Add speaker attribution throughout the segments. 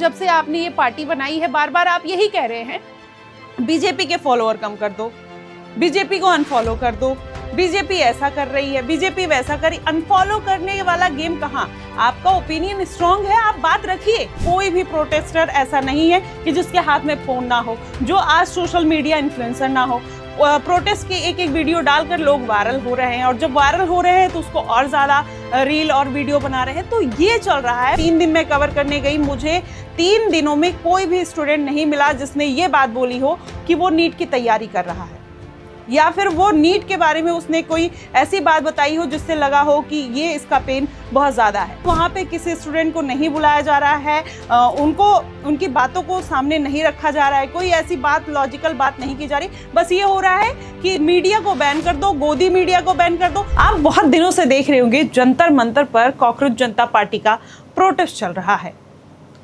Speaker 1: जब से आपने ये पार्टी बनाई है, बार बार आप यही कह रहे हैं बीजेपी के फॉलोअर कम कर दो, बीजेपी को अनफॉलो कर दो, बीजेपी ऐसा कर रही है, बीजेपी वैसा कर रही। अनफॉलो करने वाला गेम कहाँ? आपका ओपिनियन स्ट्रांग है, आप बात रखिए। कोई भी प्रोटेस्टर ऐसा नहीं है कि जिसके हाथ में फोन ना हो, जो आज सोशल मीडिया इन्फ्लुएंसर ना हो। प्रोटेस्ट की एक एक वीडियो डालकर लोग वायरल हो रहे हैं, और जब वायरल हो रहे हैं तो उसको और ज़्यादा रील और वीडियो बना रहे हैं। तो ये चल रहा है। 3 दिन में कवर करने गई, मुझे 3 दिनों में कोई भी स्टूडेंट नहीं मिला जिसने ये बात बोली हो कि वो नीट की तैयारी कर रहा है, या फिर वो नीट के बारे में उसने कोई ऐसी बात बताई हो जिससे लगा हो कि ये इसका पेन बहुत ज़्यादा है। वहाँ पे किसी स्टूडेंट को नहीं बुलाया जा रहा है, उनकी बातों को सामने नहीं रखा जा रहा है, कोई ऐसी बात लॉजिकल बात नहीं की जा रही। बस ये हो रहा है कि मीडिया को बैन कर दो, गोदी मीडिया को बैन कर दो। आप बहुत दिनों से देख रहे होंगे जंतर मंतर पर कॉकरोच जनता पार्टी का प्रोटेस्ट चल रहा है,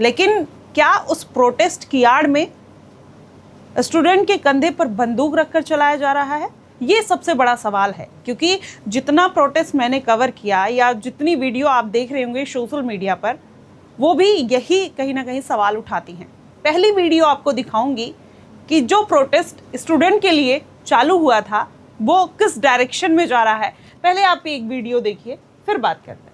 Speaker 1: लेकिन क्या उस प्रोटेस्ट की आड़ में स्टूडेंट के कंधे पर बंदूक रखकर चलाया जा रहा है? ये सबसे बड़ा सवाल है, क्योंकि जितना प्रोटेस्ट मैंने कवर किया या जितनी वीडियो आप देख रहे होंगे सोशल मीडिया पर, वो भी यही कहीं ना कहीं सवाल उठाती हैं। पहली वीडियो आपको दिखाऊंगी कि जो प्रोटेस्ट स्टूडेंट के लिए चालू हुआ था वो किस डायरेक्शन में जा रहा है। पहले आप एक वीडियो देखिए, फिर बात करते हैं।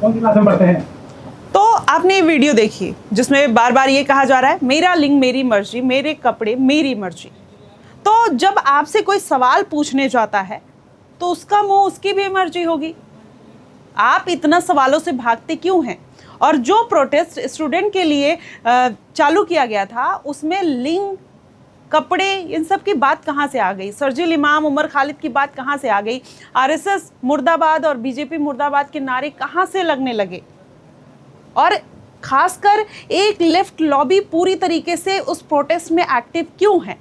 Speaker 2: कौन सी क्लास में पढ़ते हैं?
Speaker 1: तो आपने ये वीडियो देखी जिसमें बार बार ये कहा जा रहा है मेरा लिंग मेरी मर्जी, मेरे कपड़े मेरी मर्जी। तो जब आपसे कोई सवाल पूछने जाता है तो उसका मुंह उसकी भी मर्जी होगी। आप इतना सवालों से भागते क्यों हैं? और जो प्रोटेस्ट स्टूडेंट के लिए चालू किया गया था उसमें लिंग, कपड़े, इन सब की बात कहाँ से आ गई? सर्जिल इमाम, उमर खालिद की बात कहाँ से आ गई? आरएसएस मुर्दाबाद और बीजेपी मुर्दाबाद के नारे कहाँ से लगने लगे? और खासकर एक लेफ्ट लॉबी पूरी तरीके से उस प्रोटेस्ट में एक्टिव क्यों है?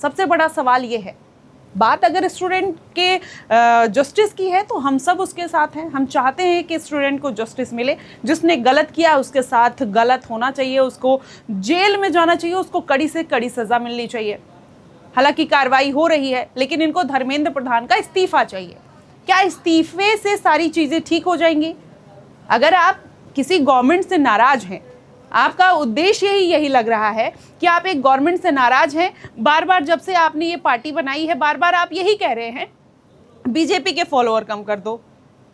Speaker 1: सबसे बड़ा सवाल ये है। बात अगर स्टूडेंट के जस्टिस की है तो हम सब उसके साथ हैं। हम चाहते हैं कि स्टूडेंट को जस्टिस मिले। जिसने गलत किया उसके साथ गलत होना चाहिए, उसको जेल में जाना चाहिए, उसको कड़ी से कड़ी सज़ा मिलनी चाहिए। हालांकि कार्रवाई हो रही है, लेकिन इनको धर्मेंद्र प्रधान का इस्तीफा चाहिए। क्या इस्तीफे से सारी चीज़ें ठीक हो जाएंगी? अगर आप किसी गवर्नमेंट से नाराज़ हैं, आपका उद्देश्य यही लग रहा है कि आप एक गवर्नमेंट से नाराज हैं, बार बार जब से आपने ये पार्टी बनाई है बार बार आप यही कह रहे हैं बीजेपी के फॉलोअर कम कर दो,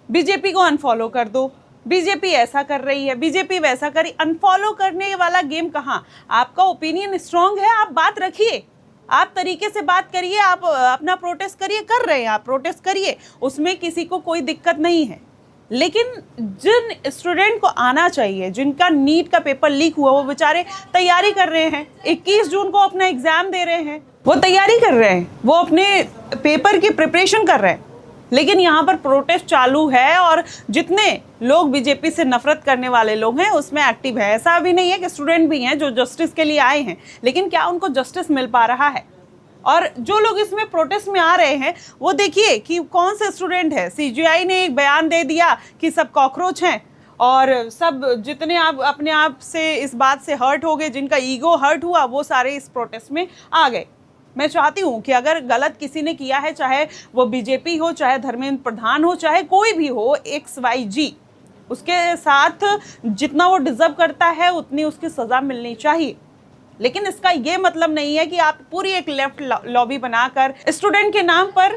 Speaker 1: बीजेपी को अनफॉलो कर दो, बीजेपी ऐसा कर रही है, बीजेपी वैसा कर रही। अनफॉलो करने वाला गेम कहाँ? आपका ओपिनियन स्ट्रांग है, आप बात रखिए, आप तरीके से बात करिए, आप अपना प्रोटेस्ट करिए, कर रहे हैं आप प्रोटेस्ट करिए, उसमें किसी को कोई दिक्कत नहीं है। लेकिन जिन स्टूडेंट को आना चाहिए, जिनका नीट का पेपर लीक हुआ, वो बेचारे तैयारी कर रहे हैं, 21 जून को अपना एग्जाम दे रहे हैं, वो तैयारी कर रहे हैं, वो अपने पेपर की प्रिपरेशन कर रहे हैं। लेकिन यहाँ पर प्रोटेस्ट चालू है और जितने लोग बीजेपी से नफरत करने वाले लोग हैं उसमें एक्टिव है। ऐसा भी नहीं है कि स्टूडेंट भी हैं जो जस्टिस के लिए आए हैं, लेकिन क्या उनको जस्टिस मिल पा रहा है? और जो लोग इसमें प्रोटेस्ट में आ रहे हैं वो देखिए कि कौन से स्टूडेंट है। सीजीआई ने एक बयान दे दिया कि सब कॉकरोच हैं, और सब जितने आप अपने आप से इस बात से हर्ट हो गए, जिनका ईगो हर्ट हुआ, वो सारे इस प्रोटेस्ट में आ गए। मैं चाहती हूँ कि अगर गलत किसी ने किया है, चाहे वो बीजेपी हो, चाहे धर्मेंद्र प्रधान हो, चाहे कोई भी हो, XYG, उसके साथ जितना वो डिजर्व करता है उतनी उसकी सज़ा मिलनी चाहिए। लेकिन इसका ये मतलब नहीं है कि आप पूरी एक लेफ्ट लॉबी बनाकर स्टूडेंट के नाम पर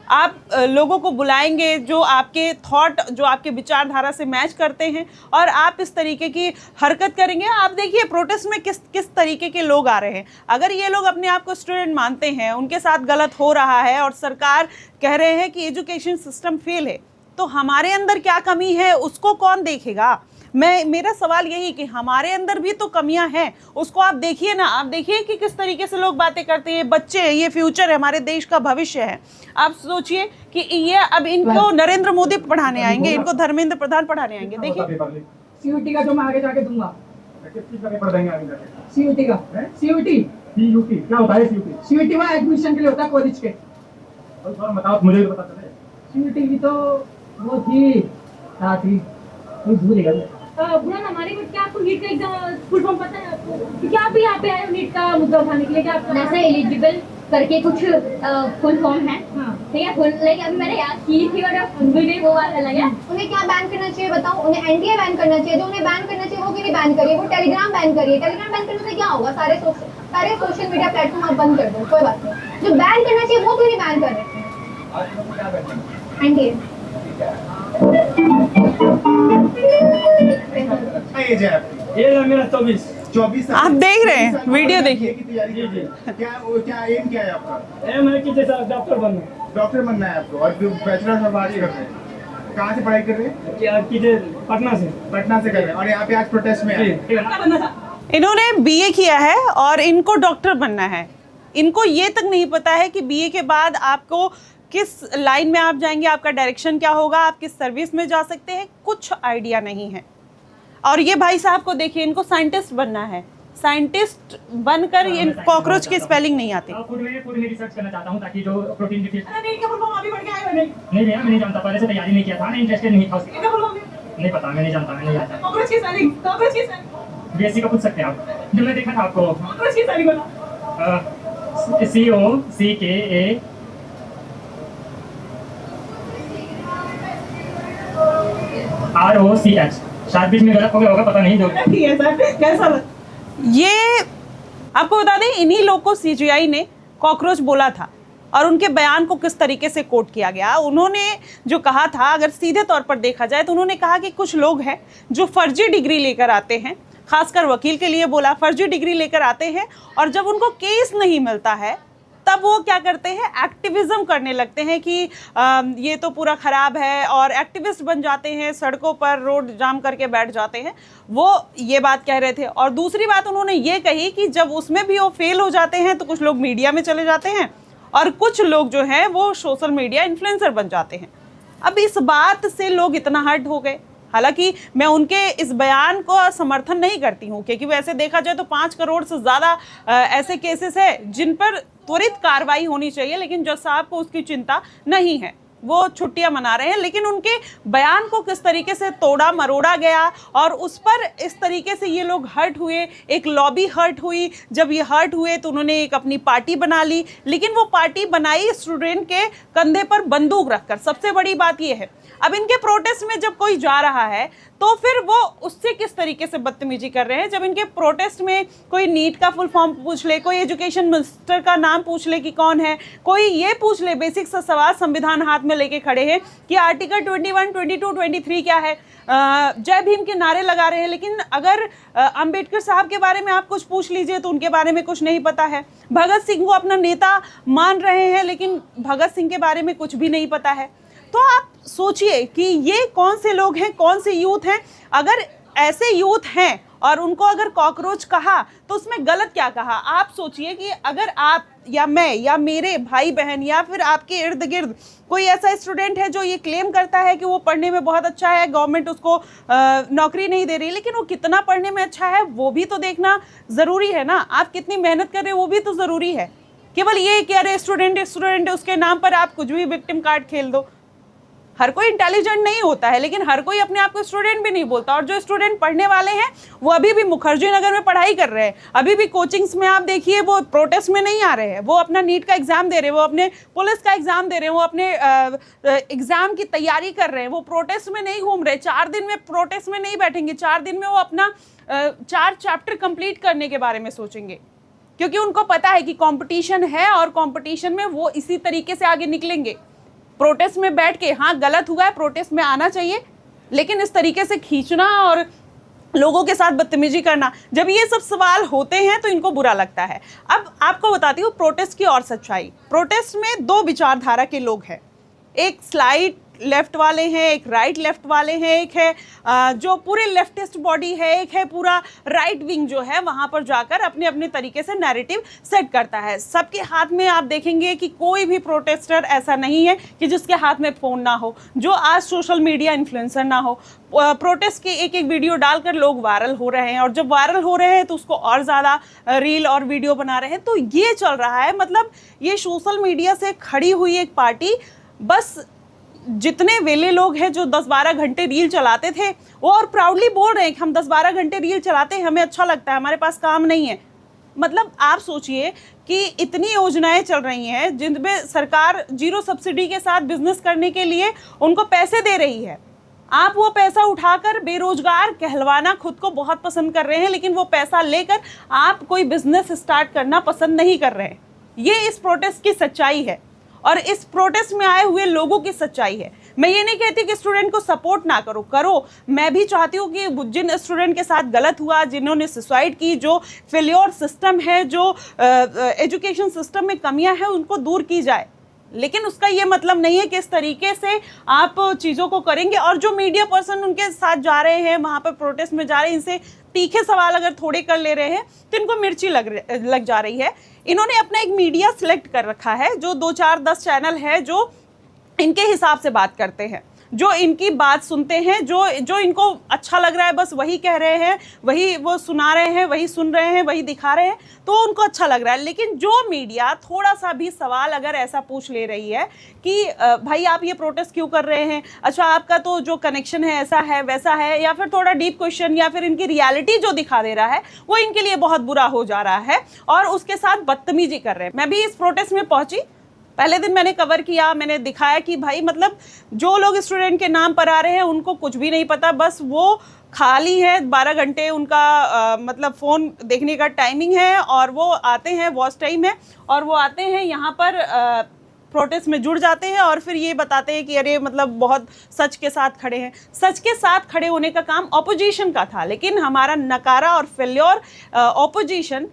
Speaker 1: आप लोगों को बुलाएंगे जो आपके थॉट, जो आपके विचारधारा से मैच करते हैं, और आप इस तरीके की हरकत करेंगे। आप देखिए प्रोटेस्ट में किस तरीके के लोग आ रहे हैं। अगर ये लोग अपने आप को स्टूडेंट मानते हैं, उनके साथ गलत हो रहा है और सरकार कह रहे हैं कि एजुकेशन सिस्टम फेल है, तो हमारे अंदर क्या कमी है उसको कौन देखेगा? मेरा सवाल यही कि हमारे अंदर भी तो कमियां हैं, उसको आप देखिए ना। आप देखिए कि किस तरीके से लोग बातें करते हैं। बच्चे, ये फ्यूचर है, हमारे देश का भविष्य है। आप सोचिए कि ये अब इनको नरेंद्र मोदी पढ़ाने आएंगे, इनको धर्मेंद्र प्रधान पढ़ाने आएंगे। देखिए
Speaker 2: सीयूटी का जो मैं आगे जाके दूंगा, किस चीज का पेपर देंगे आगे जाके? सीयूटी का। सीयूटी पीयूटी क्या होता है? सीयूटी सीयूटी में एडमिशन के लिए होता है कॉलेज के। बताओ, मुझे भी पता चले। सीयूटी की तो वो थी, भूल गया।
Speaker 3: बुरा ना माने, बट क्या आपको नीट का एग्जाम फुल फॉर्म पता है आपको? कि क्या आप यहाँ पे आए हो नीट का मुद्दा उठाने के लिए? क्या आपका
Speaker 4: जैसे एलिजिबल करके कुछ फुल फॉर्म है,
Speaker 3: हाँ।
Speaker 4: ठीक है, फुल लाइक अभी मैंने याद की थी और अब भूल गई, वो बात अलग है। उन्हें क्या बैन करना चाहिए बताओ? उन्हें एनडीए बैन करना चाहिए। जो उन्हें बैन करना चाहिए वो क्यों नहीं बैन करिए? वो टेलीग्राम बैन करिए। टेलीग्राम बैन करने से क्या होगा? सारे सोशल मीडिया प्लेटफॉर्म आप बंद कर दो, कोई बात नहीं। जो बैन करना चाहिए वो क्यों नहीं बैन कर रहे? एनडीए
Speaker 5: एज है आपकी?
Speaker 2: ये है मेरा 24।
Speaker 5: 24
Speaker 1: आप देख रहे हैं, वीडियो देखिए।
Speaker 5: की तैयारी कर रहे हैं। क्या एम क्या है आपका?
Speaker 2: ए मैं कि जैसा डॉक्टर बनना
Speaker 5: डॉक्टर बनना है आपको, और जो बैचलर ऑफ आर्ट्स कर रहे हैं। कहाँ से पढ़ाई कर रहे हैं?
Speaker 2: क्या कीजिए पटना से।
Speaker 5: पटना से कर रहे हैं, और यहाँ पे आज प्रोटेस्ट में आए हैं।
Speaker 2: ठीक है।
Speaker 1: इन्होंने बीए किया है और इनको डॉक्टर बनना है। इनको ये तक नहीं पता है कि बीए के बाद आपको किस लाइन में आप जाएंगे, आपका डायरेक्शन क्या होगा, आप किस सर्विस में जा सकते हैं, कुछ आइडिया नहीं है। और ये भाई साहब को देखिए, इनको साइंटिस्ट बनना है। साइंटिस्ट बनकर ये कॉकरोच की स्पेलिंग नहीं आती।
Speaker 2: फूड में रिसर्च करना चाहता हूँ, ताकि जो प्रोटीन अभी बढ़ गया है। नहीं भैया, मैं नहीं जानता, पहले से तैयारी नहीं किया था, मैं इंटरेस्टेड नहीं था उसमें। नहीं पता, मैं नहीं जानता, मैं नहीं जानता। बीएससी का पूछ सकते हैं आप, जो मैं देखा था आपको। COCKA ROCH, शायद बीच में गलत हो गया होगा, पता नहीं। जो
Speaker 1: ये आपको बता दें, इन्हीं लोग को सीजीआई ने कॉकरोच बोला था और उनके बयान को किस तरीके से कोट किया गया। उन्होंने जो कहा था, अगर सीधे तौर पर देखा जाए तो उन्होंने कहा कि कुछ लोग हैं जो फर्जी डिग्री लेकर आते हैं, खासकर वकील के लिए बोला, फर्जी डिग्री लेकर आते हैं और जब उनको केस नहीं मिलता है तब वो क्या करते हैं, एक्टिविज्म करने लगते हैं कि ये तो पूरा ख़राब है, और एक्टिविस्ट बन जाते हैं, सड़कों पर रोड जाम करके बैठ जाते हैं। वो ये बात कह रहे थे। और दूसरी बात उन्होंने ये कही कि जब उसमें भी वो फेल हो जाते हैं तो कुछ लोग मीडिया में चले जाते हैं और कुछ लोग जो हैं वो सोशल मीडिया इन्फ्लुएंसर बन जाते हैं। अब इस बात से लोग इतना हर्ट हो गए। हालांकि मैं उनके इस बयान को समर्थन नहीं करती हूँ, क्योंकि वैसे देखा जाए तो 5 करोड़ से ज़्यादा ऐसे केसेस हैं जिन पर त्वरित कार्रवाई होनी चाहिए, लेकिन जज साहब को उसकी चिंता नहीं है, वो छुट्टियां मना रहे हैं। लेकिन उनके बयान को किस तरीके से तोड़ा मरोड़ा गया और उस पर इस तरीके से ये लोग हर्ट हुए, एक लॉबी हर्ट हुई। जब ये हर्ट हुए तो उन्होंने एक अपनी पार्टी बना ली, लेकिन वो पार्टी बनाई स्टूडेंट के कंधे पर बंदूक रखकर। सबसे बड़ी बात ये है, अब इनके प्रोटेस्ट में जब कोई जा रहा है तो फिर वो उससे किस तरीके से बदतमीजी कर रहे हैं। जब इनके प्रोटेस्ट में कोई नीट का फुल फॉर्म पूछ ले, कोई एजुकेशन मिनिस्टर का नाम पूछ ले कि कौन है, कोई ये पूछ ले, बेसिक सा सवाल संविधान हाथ में लेके खड़े हैं कि आर्टिकल 21, 22, 23 क्या है, जय भीम के नारे लगा रहे हैं। लेकिन अगर अंबेडकर साहब के बारे में आप कुछ पूछ लीजिए तो उनके बारे में कुछ नहीं पता है। भगत सिंह वो अपना नेता मान रहे हैं, लेकिन भगत सिंह के बारे में कुछ भी नहीं पता है। तो आप सोचिए कि ये कौन से लोग हैं, कौन से यूथ हैं। अगर ऐसे यूथ हैं और उनको अगर कॉकरोच कहा तो उसमें गलत क्या कहा। आप सोचिए कि अगर आप या मैं या मेरे भाई बहन या फिर आपके इर्द गिर्द कोई ऐसा स्टूडेंट है जो ये क्लेम करता है कि वो पढ़ने में बहुत अच्छा है, गवर्नमेंट उसको नौकरी नहीं दे रही, लेकिन वो कितना पढ़ने में अच्छा है वो भी तो देखना ज़रूरी है ना। आप कितनी मेहनत कर रहे हो वो भी तो ज़रूरी है। केवल ये कि अरे स्टूडेंट उसके नाम पर आप कुछ भी विक्टिम कार्ड खेल दो। हर कोई इंटेलिजेंट नहीं होता है, लेकिन हर कोई अपने आप को स्टूडेंट भी नहीं बोलता। और जो स्टूडेंट पढ़ने वाले हैं वो अभी भी मुखर्जी नगर में पढ़ाई कर रहे हैं, अभी भी कोचिंग्स में आप देखिए वो प्रोटेस्ट में नहीं आ रहे हैं, वो अपना नीट का एग्ज़ाम दे रहे हैं, वो अपने पुलिस का एग्ज़ाम दे रहे हैं, वो अपने एग्ज़ाम की तैयारी कर रहे हैं। वो प्रोटेस्ट में नहीं घूम रहे, 4 दिन में प्रोटेस्ट में नहीं बैठेंगे, 4 दिन में वो अपना 4 चैप्टर कंप्लीट करने के बारे में सोचेंगे, क्योंकि उनको पता है कि कंपटीशन है और कंपटीशन में वो इसी तरीके से आगे निकलेंगे। प्रोटेस्ट में बैठ के, हाँ गलत हुआ है, प्रोटेस्ट में आना चाहिए, लेकिन इस तरीके से खींचना और लोगों के साथ बदतमीजी करना, जब ये सब सवाल होते हैं तो इनको बुरा लगता है। अब आपको बताती हूँ प्रोटेस्ट की और सच्चाई। प्रोटेस्ट में 2 विचारधारा के लोग हैं, एक स्लाइड लेफ्ट वाले हैं, एक राइट लेफ्ट वाले हैं, एक है जो पूरे लेफ्टिस्ट बॉडी है, एक है पूरा राइट विंग जो है वहाँ पर जाकर अपने अपने तरीके से नैरेटिव सेट करता है। सबके हाथ में आप देखेंगे कि कोई भी प्रोटेस्टर ऐसा नहीं है कि जिसके हाथ में फ़ोन ना हो, जो आज सोशल मीडिया इन्फ्लुएंसर ना हो। प्रोटेस्ट के एक वीडियो डालकर लोग वायरल हो रहे हैं, और जब वायरल हो रहे हैं तो उसको और ज़्यादा रील और वीडियो बना रहे हैं। तो ये चल रहा है, मतलब ये सोशल मीडिया से खड़ी हुई एक पार्टी बस जितने वेले लोग हैं जो 10-12 घंटे रील चलाते थे वो और प्राउडली बोल रहे हैं कि हम 10-12 घंटे रील चलाते हैं, हमें अच्छा लगता है, हमारे पास काम नहीं है। मतलब आप सोचिए कि इतनी योजनाएं चल रही हैं जिनमें सरकार जीरो सब्सिडी के साथ बिजनेस करने के लिए उनको पैसे दे रही है। आप वो पैसा उठाकर बेरोजगार कहलवाना खुद को बहुत पसंद कर रहे हैं, लेकिन वो पैसा लेकर आप कोई बिजनेस स्टार्ट करना पसंद नहीं कर रहे हैं। ये इस प्रोटेस्ट की सच्चाई है और इस प्रोटेस्ट में आए हुए लोगों की सच्चाई है। मैं ये नहीं कहती कि स्टूडेंट को सपोर्ट ना करो, करो। मैं भी चाहती हूँ कि जिन स्टूडेंट के साथ गलत हुआ, जिन्होंने सुसाइड की, जो फेल्योर सिस्टम है, जो एजुकेशन सिस्टम में कमियां हैं, उनको दूर की जाए। लेकिन उसका ये मतलब नहीं है कि इस तरीके से आप चीज़ों को करेंगे। और जो मीडिया पर्सन उनके साथ जा रहे हैं, वहाँ पर प्रोटेस्ट में जा रहे हैं, इनसे तीखे सवाल अगर थोड़े कर ले रहे हैं तो इनको मिर्ची लग जा रही है। इन्होंने अपना एक मीडिया सिलेक्ट कर रखा है जो 2, 4, 10 चैनल है जो इनके हिसाब से बात करते हैं, जो इनकी बात सुनते हैं, जो इनको अच्छा लग रहा है बस वही कह रहे हैं, वही वो सुना रहे हैं, वही सुन रहे हैं, वही दिखा रहे हैं, तो उनको अच्छा लग रहा है। लेकिन जो मीडिया थोड़ा सा भी सवाल अगर ऐसा पूछ ले रही है कि भाई आप ये प्रोटेस्ट क्यों कर रहे हैं, अच्छा आपका तो जो कनेक्शन है ऐसा है वैसा है, या फिर थोड़ा डीप क्वेश्चन या फिर इनकी रियलिटी जो दिखा दे रहा है वो इनके लिए बहुत बुरा हो जा रहा है और उसके साथ बदतमीजी कर रहे हैं। मैं भी इस प्रोटेस्ट में पहुंची, पहले दिन मैंने कवर किया, मैंने दिखाया कि भाई मतलब जो लोग स्टूडेंट के नाम पर आ रहे हैं उनको कुछ भी नहीं पता, बस वो खाली है, 12 घंटे उनका मतलब फ़ोन देखने का टाइमिंग है और वो आते हैं, वॉच टाइम है, और वो आते हैं यहाँ पर प्रोटेस्ट में जुड़ जाते हैं और फिर ये बताते हैं कि अरे मतलब बहुत सच के साथ खड़े हैं। सच के साथ खड़े होने का काम ऑपोजिशन का था, लेकिन हमारा नकारा और फेल्योर ऑपोजिशन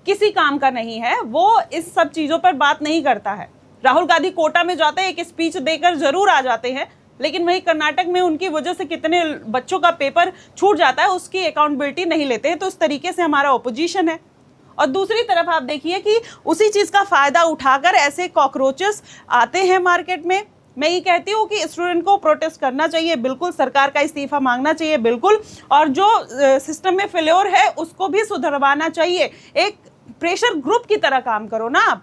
Speaker 1: किसी काम का नहीं है। वो इस सब चीज़ों पर बात नहीं करता है। राहुल गांधी कोटा में जाते हैं, एक स्पीच देकर ज़रूर आ जाते हैं, लेकिन वहीं कर्नाटक में उनकी वजह से कितने बच्चों का पेपर छूट जाता है उसकी अकाउंटेबिलिटी नहीं लेते हैं। तो इस तरीके से हमारा ऑपोजिशन है। और दूसरी तरफ आप देखिए कि उसी चीज़ का फ़ायदा उठाकर ऐसे कॉकरोचेस आते हैं मार्केट में। मैं ये कहती हूँ कि स्टूडेंट को प्रोटेस्ट करना चाहिए, बिल्कुल, सरकार का इस्तीफा मांगना चाहिए, बिल्कुल, और जो सिस्टम में फेल्योर है उसको भी सुधरवाना चाहिए। एक प्रेशर ग्रुप की तरह काम करो ना आप,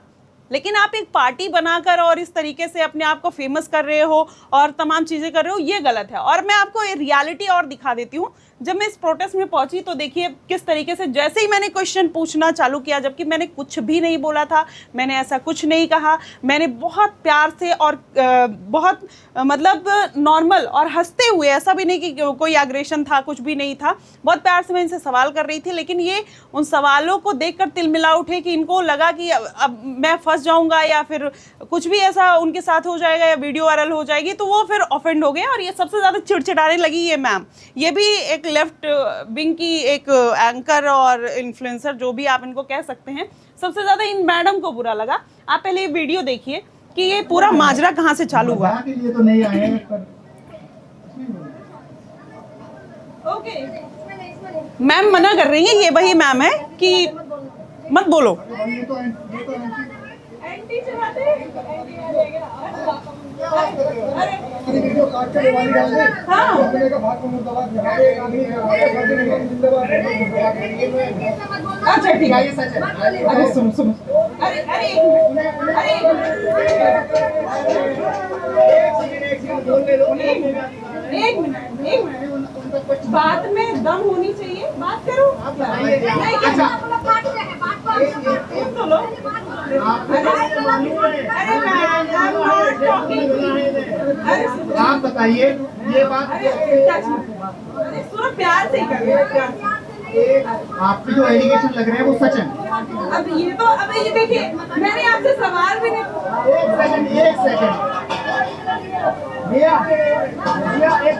Speaker 1: लेकिन आप एक पार्टी बनाकर और इस तरीके से अपने आप को फेमस कर रहे हो और तमाम चीज़ें कर रहे हो, ये गलत है। और मैं आपको रियलिटी और दिखा देती हूँ। जब मैं इस प्रोटेस्ट में पहुंची तो देखिए किस तरीके से, जैसे ही मैंने क्वेश्चन पूछना चालू किया, जबकि मैंने कुछ भी नहीं बोला था, मैंने ऐसा कुछ नहीं कहा, मैंने बहुत प्यार से और बहुत मतलब नॉर्मल और हंसते हुए, ऐसा भी नहीं कि कोई एग्रेशन था, कुछ भी नहीं था, बहुत प्यार से मैं इनसे सवाल कर रही थी। लेकिन ये उन सवालों को देखकर तिलमिला उठे कि इनको लगा कि अब मैं फंस जाऊंगा या फिर कुछ भी ऐसा उनके साथ हो जाएगा या वीडियो वायरल हो जाएगी, तो वो फिर ऑफेंड हो गए और ये सबसे ज़्यादा चिड़चिड़ाने लगी ये मैम। ये भी एक लेफ्ट विंग की एक एंकर और इन्फ्लुएंसर, जो भी आप इनको कह सकते हैं, सबसे ज़्यादा इन मैडम को बुरा लगा। आप पहले ये वीडियो देखिए कि ये पूरा माजरा कहाँ से चालू हुआ।
Speaker 5: के लिए तो नहीं आए हैं, पर
Speaker 1: मैम मना कर रही है, ये वही मैम है कि मत बोलो।
Speaker 5: ये तो वीडियो काट के दिवाली डाल दे।
Speaker 1: हाँ।
Speaker 5: अपने का भाग को मुर्दाबाद बिहार एक आदमी जिंदाबाद
Speaker 1: अच्छा ठीक है,
Speaker 5: ये सच है। अरे सुन
Speaker 1: अरे अरे एक मिनट, बात में दम होनी चाहिए, बात करो।
Speaker 5: आप बताइए ये बात,
Speaker 1: पूरा प्यार से कर रहे हैं।
Speaker 5: आपके जो एलिगेशन लग रहे हैं वो सच है।
Speaker 1: अब ये देखिए, मैंने आपसे सवाल भी नहीं।
Speaker 5: एक सेकंड भैया एक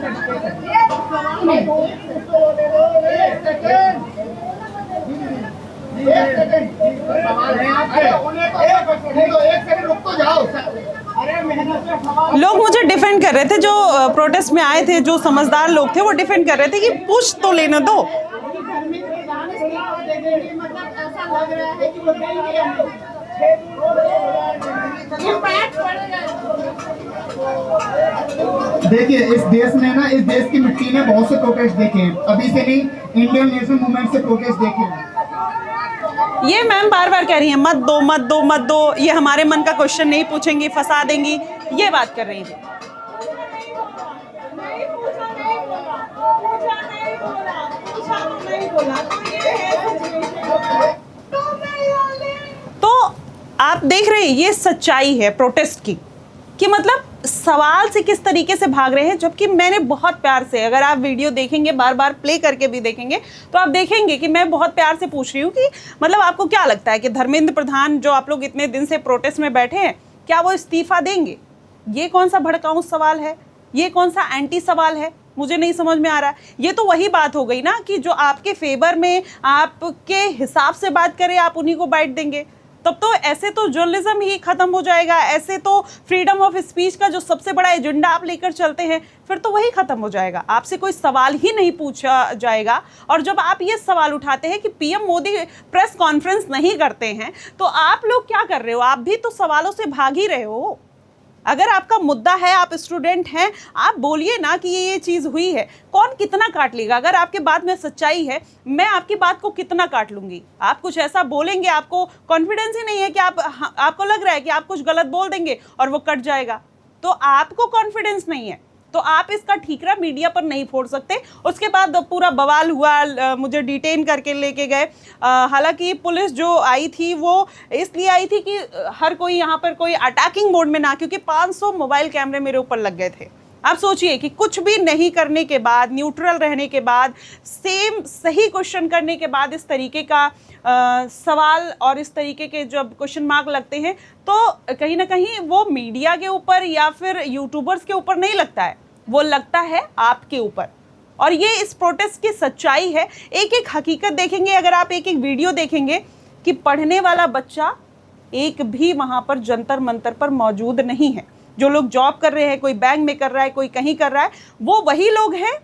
Speaker 5: सेकंड सवाल है आपसे। एक सेकंड रुक तो जाओ। अरे मेहनत से सवाल।
Speaker 1: लोग मुझे डिफेंड कर रहे थे, जो प्रोटेस्ट में आए थे, जो समझदार लोग थे, वो डिफेंड कर रहे थे कि पूछ तो लेने दो।
Speaker 4: मतलब ऐसा लग रहा है कि वो
Speaker 5: देखिए, इस देश में ना, इस देश की मिट्टी ने बहुत से प्रोटेस्ट देखे हैं, अभी से नहीं, इंडियन नेशनल मूवमेंट से प्रोटेस्ट देखे हैं।
Speaker 1: ये मैम बार बार कह रही हैं मत दो, ये हमारे मन का क्वेश्चन नहीं पूछेंगी, फंसा देंगी, ये बात कर रही थी। तो आप देख रहे हैं ये सच्चाई है प्रोटेस्ट की, कि मतलब सवाल से किस तरीके से भाग रहे हैं। जबकि मैंने बहुत प्यार से, अगर आप वीडियो देखेंगे, बार बार प्ले करके भी देखेंगे, तो आप देखेंगे कि मैं बहुत प्यार से पूछ रही हूँ कि मतलब आपको क्या लगता है कि धर्मेंद्र प्रधान जो आप लोग इतने दिन से प्रोटेस्ट में बैठे हैं, क्या वो इस्तीफा देंगे? ये कौन सा भड़काऊ सवाल है, ये कौन सा एंटी सवाल है, मुझे नहीं समझ में आ रहा है। ये तो वही बात हो गई ना कि जो आपके फेवर में, आपके हिसाब से बात करे, आप उन्हीं को बाइट देंगे। तब तो ऐसे तो जर्नलिज्म ही खत्म हो जाएगा, ऐसे तो फ्रीडम ऑफ स्पीच का जो सबसे बड़ा एजेंडा आप लेकर चलते हैं, फिर तो वही खत्म हो जाएगा। आपसे कोई सवाल ही नहीं पूछा जाएगा। और जब आप ये सवाल उठाते हैं कि पीएम मोदी प्रेस कॉन्फ्रेंस नहीं करते हैं, तो आप लोग क्या कर रहे हो? आप भी तो सवालों से भाग ही रहे हो। अगर आपका मुद्दा है, आप स्टूडेंट हैं, आप बोलिए ना कि ये चीज़ हुई है। कौन कितना काट लेगा? अगर आपके बात में सच्चाई है, मैं आपकी बात को कितना काट लूँगी? आप कुछ ऐसा बोलेंगे, आपको कॉन्फिडेंस ही नहीं है कि आपको लग रहा है कि आप कुछ गलत बोल देंगे और वो कट जाएगा, तो आपको कॉन्फिडेंस नहीं है, तो आप इसका ठीकरा मीडिया पर नहीं फोड़ सकते। उसके बाद पूरा बवाल हुआ, मुझे डिटेन करके लेके गए। हालांकि पुलिस जो आई थी वो इसलिए आई थी कि हर कोई यहाँ पर कोई अटैकिंग मोड में ना, क्योंकि 500 मोबाइल कैमरे मेरे ऊपर लग गए थे। आप सोचिए कि कुछ भी नहीं करने के बाद, न्यूट्रल रहने के बाद, सेम सही क्वेश्चन करने के बाद इस तरीके का सवाल और इस तरीके के जब क्वेश्चन मार्क लगते हैं, तो कहीं ना कहीं वो मीडिया के ऊपर या फिर यूट्यूबर्स के ऊपर नहीं लगता है, वो लगता है आपके ऊपर। और ये इस प्रोटेस्ट की सच्चाई है। एक एक हकीकत देखेंगे, अगर आप एक एक वीडियो देखेंगे कि पढ़ने वाला बच्चा एक भी वहाँ पर जंतर मंतर पर मौजूद नहीं है। जो लोग जॉब कर रहे हैं, कोई बैंक में कर रहा है, कोई कहीं कर रहा है, वो वही लोग हैं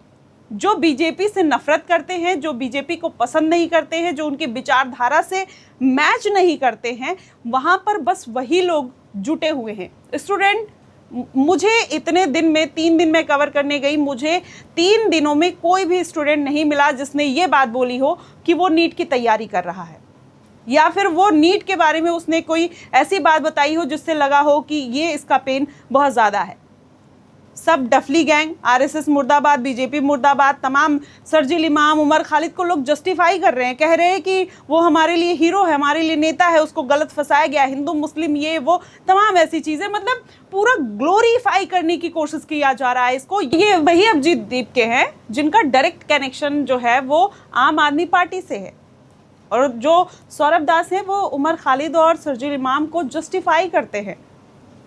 Speaker 1: जो बीजेपी से नफरत करते हैं, जो बीजेपी को पसंद नहीं करते हैं, जो उनकी विचारधारा से मैच नहीं करते हैं। वहाँ पर बस वही लोग जुटे हुए हैं। स्टूडेंट, मुझे इतने दिन में 3 दिन में कवर करने गई, मुझे 3 दिनों में कोई भी स्टूडेंट नहीं मिला जिसने ये बात बोली हो कि वो नीट की तैयारी कर रहा है, या फिर वो नीट के बारे में उसने कोई ऐसी बात बताई हो जिससे लगा हो कि ये इसका पेन बहुत ज़्यादा है। सब डफली गैंग, आरएसएस मुर्दाबाद, बीजेपी मुर्दाबाद, तमाम सरजील इमाम, उमर खालिद को लोग जस्टिफाई कर रहे हैं, कह रहे हैं कि वो हमारे लिए हीरो है, हमारे लिए नेता है, उसको गलत फंसाया गया, हिंदू मुस्लिम ये वो तमाम ऐसी चीज़ें, मतलब पूरा ग्लोरीफाई करने की कोशिश किया जा रहा है इसको। ये वही अभिजीत दीप के हैं जिनका डायरेक्ट कनेक्शन जो है वो आम आदमी पार्टी से है, और जो सौरभ दास हैं वो उमर खालिद और सरजील इमाम को जस्टिफाई करते हैं।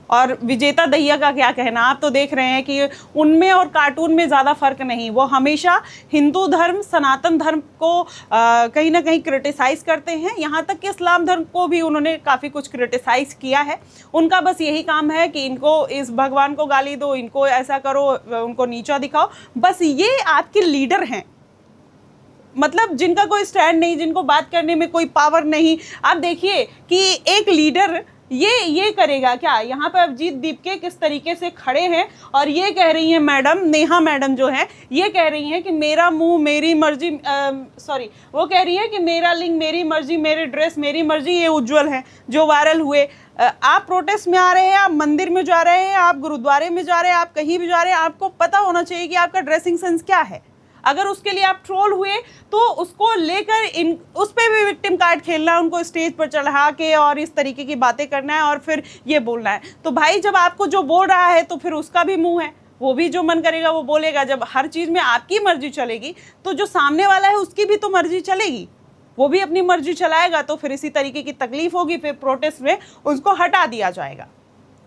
Speaker 1: और विजेता दहिया का क्या कहना, आप तो देख रहे हैं कि उनमें और कार्टून में ज़्यादा फ़र्क नहीं। वो हमेशा हिंदू धर्म, सनातन धर्म को कहीं ना कहीं क्रिटिसाइज़ करते हैं। यहाँ तक कि इस्लाम धर्म को भी उन्होंने काफ़ी कुछ क्रिटिसाइज़ किया है। उनका बस यही काम है कि इनको इस भगवान को गाली दो, इनको ऐसा करो, उनको नीचा दिखाओ। बस ये आपके लीडर हैं, मतलब जिनका कोई स्टैंड नहीं, जिनको बात करने में कोई पावर नहीं। आप देखिए कि एक लीडर ये करेगा क्या? यहाँ पर अभिजीत दीप के किस तरीके से खड़े हैं और ये कह रही हैं मैडम, नेहा मैडम जो है, ये कह रही हैं कि मेरा मुंह मेरी मर्जी, वो कह रही है कि मेरा लिंग मेरी मर्जी, मेरे ड्रेस मेरी मर्जी। ये उज्जवल हैं जो वायरल हुए। आप प्रोटेस्ट में आ रहे हैं, आप मंदिर में जा रहे हैं, आप गुरुद्वारे में जा रहे हैं, आप कहीं भी जा रहे हैं, आपको पता होना चाहिए कि आपका ड्रेसिंग सेंस क्या है। अगर उसके लिए आप ट्रोल हुए तो उसको लेकर उस पर भी विक्टिम कार्ड खेलना है, उनको स्टेज पर चढ़ा के और इस तरीके की बातें करना है और फिर ये बोलना है। तो भाई जब आपको जो बोल रहा है तो फिर उसका भी मुंह है, वो भी जो मन करेगा वो बोलेगा। जब हर चीज़ में आपकी मर्जी चलेगी तो जो सामने वाला है उसकी भी तो मर्जी चलेगी, वो भी अपनी मर्जी चलाएगा। तो फिर इसी तरीके की तकलीफ होगी, फिर प्रोटेस्ट में उसको हटा दिया जाएगा।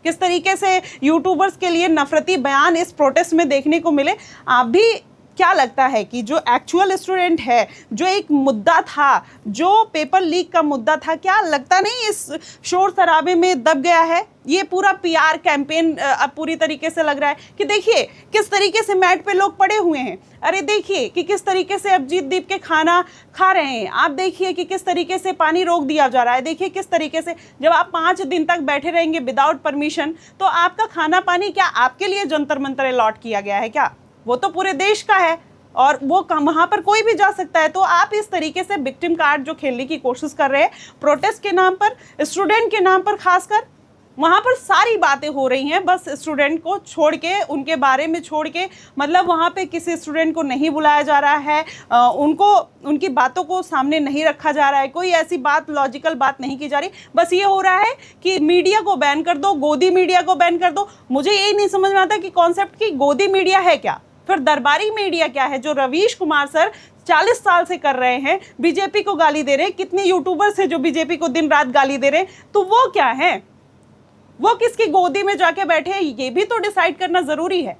Speaker 1: किस तरीके से यूट्यूबर्स के लिए नफरती बयान इस प्रोटेस्ट में देखने को मिले। आप भी क्या लगता है कि जो एक्चुअल स्टूडेंट है, जो एक मुद्दा था, जो पेपर लीक का मुद्दा था, क्या लगता नहीं इस शोर शराबे में दब गया है? ये पूरा पीआर कैंपेन अब पूरी तरीके से लग रहा है कि देखिए किस तरीके से मैट पे लोग पड़े हुए हैं। अरे देखिए कि किस तरीके से अभिजीत दीप के खाना खा रहे हैं। आप देखिए कि किस तरीके से पानी रोक दिया जा रहा है। देखिए किस तरीके से जब आप 5 दिन तक बैठे रहेंगे विदाउट परमिशन, तो आपका खाना पानी क्या आपके लिए जंतर मंतर अलॉट किया गया है क्या? वो तो पूरे देश का है और वो वहाँ पर कोई भी जा सकता है। तो आप इस तरीके से विक्टिम कार्ड जो खेलने की कोशिश कर रहे हैं प्रोटेस्ट के नाम पर, स्टूडेंट के नाम पर खासकर, वहाँ पर सारी बातें हो रही हैं, बस स्टूडेंट को छोड़ के, उनके बारे में छोड़ के, मतलब वहाँ पे किसी स्टूडेंट को नहीं बुलाया जा रहा है, उनको, उनकी बातों को सामने नहीं रखा जा रहा है, कोई ऐसी बात, लॉजिकल बात नहीं की जा रही। बस ये हो रहा है कि मीडिया को बैन कर दो, गोदी मीडिया को बैन कर दो। मुझे यही नहीं समझ में आता कि कॉन्सेप्ट की गोदी मीडिया है क्या, फिर दरबारी मीडिया क्या है, जो रवीश कुमार सर 40 साल से कर रहे हैं, बीजेपी को गाली दे रहे हैं। कितने यूट्यूबर्स हैं जो बीजेपी को दिन रात गाली दे रहे हैं, तो वो क्या है, वो किसकी गोदी में जाके बैठे हैं, ये भी तो डिसाइड करना जरूरी है।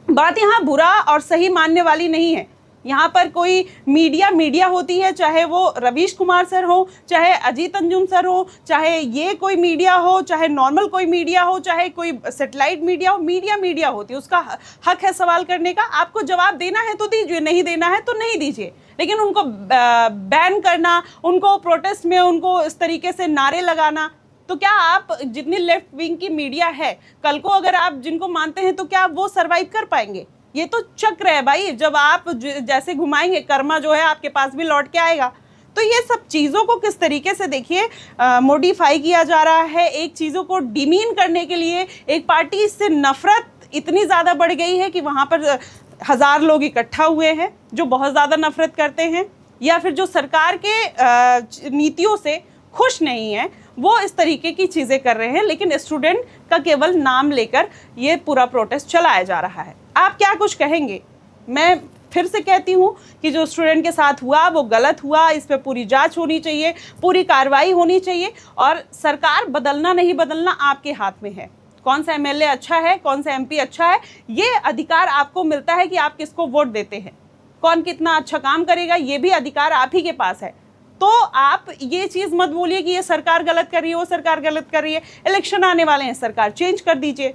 Speaker 1: बात यहाँ बुरा और सही मानने वाली नहीं है। यहाँ पर कोई मीडिया होती है, चाहे वो रवीश कुमार सर हो, चाहे अजीत अंजुम सर हो, चाहे ये कोई मीडिया हो, चाहे नॉर्मल कोई मीडिया हो, चाहे कोई सैटेलाइट मीडिया हो, मीडिया होती है, उसका हक है सवाल करने का। आपको जवाब देना है तो दीजिए, नहीं देना है तो नहीं दीजिए। लेकिन उनको बैन करना, उनको प्रोटेस्ट में उनको इस तरीके से नारे लगाना, तो क्या आप जितनी लेफ्ट विंग की मीडिया है, कल को अगर आप जिनको मानते हैं तो क्या वो सरवाइव कर पाएंगे? ये तो चक्र है भाई, जब आप जैसे घुमाएंगे कर्मा जो है आपके पास भी लौट के आएगा। तो ये सब चीज़ों को किस तरीके से देखिए मॉडिफाई किया जा रहा है, एक चीज़ों को डिमीन करने के लिए। एक पार्टी से नफरत इतनी ज़्यादा बढ़ गई है कि वहाँ पर 1000 लोग इकट्ठा हुए हैं जो बहुत ज़्यादा नफरत करते हैं, या फिर जो सरकार के नीतियों से खुश नहीं है, वो इस तरीके की चीज़ें कर रहे हैं। लेकिन स्टूडेंट का केवल नाम लेकर ये पूरा प्रोटेस्ट चलाया जा रहा है। आप क्या कुछ कहेंगे? मैं फिर से कहती हूँ कि जो स्टूडेंट के साथ हुआ वो गलत हुआ, इस पे पूरी जांच होनी चाहिए, पूरी कार्रवाई होनी चाहिए, और सरकार बदलना नहीं बदलना आपके हाथ में है। कौन सा एमएलए अच्छा है, कौन सा एमपी अच्छा है, ये अधिकार आपको मिलता है कि आप किसको वोट देते हैं। कौन कितना अच्छा काम करेगा, ये भी अधिकार आप ही के पास है। तो आप ये चीज़ मत बोलिए कि ये सरकार गलत कर रही है, वो सरकार गलत कर रही है। इलेक्शन आने वाले हैं, सरकार चेंज कर दीजिए।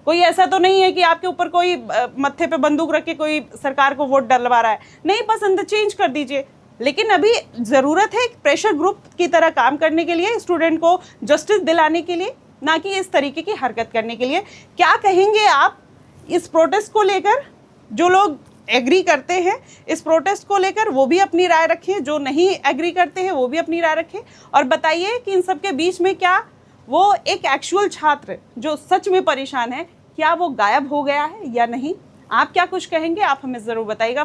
Speaker 1: कोई ऐसा तो नहीं है कि आपके ऊपर कोई मत्थे पे बंदूक रख के कोई सरकार को वोट डलवा रहा है। नहीं पसंद है, चेंज कर दीजिए। लेकिन अभी ज़रूरत है प्रेशर ग्रुप की तरह काम करने के लिए, स्टूडेंट को जस्टिस दिलाने के लिए, ना कि इस तरीके की हरकत करने के लिए। क्या कहेंगे आप इस प्रोटेस्ट को लेकर? जो लोग एग्री करते हैं इस प्रोटेस्ट को लेकर वो भी अपनी राय रखें, जो नहीं एग्री करते हैं वो भी अपनी राय रखें, और बताइए कि इन सब के बीच में क्या वो एक एक्चुअल छात्र जो सच में परेशान है, क्या वो गायब हो गया है या नहीं? आप क्या कुछ कहेंगे? आप हमें ज़रूर बताइएगा।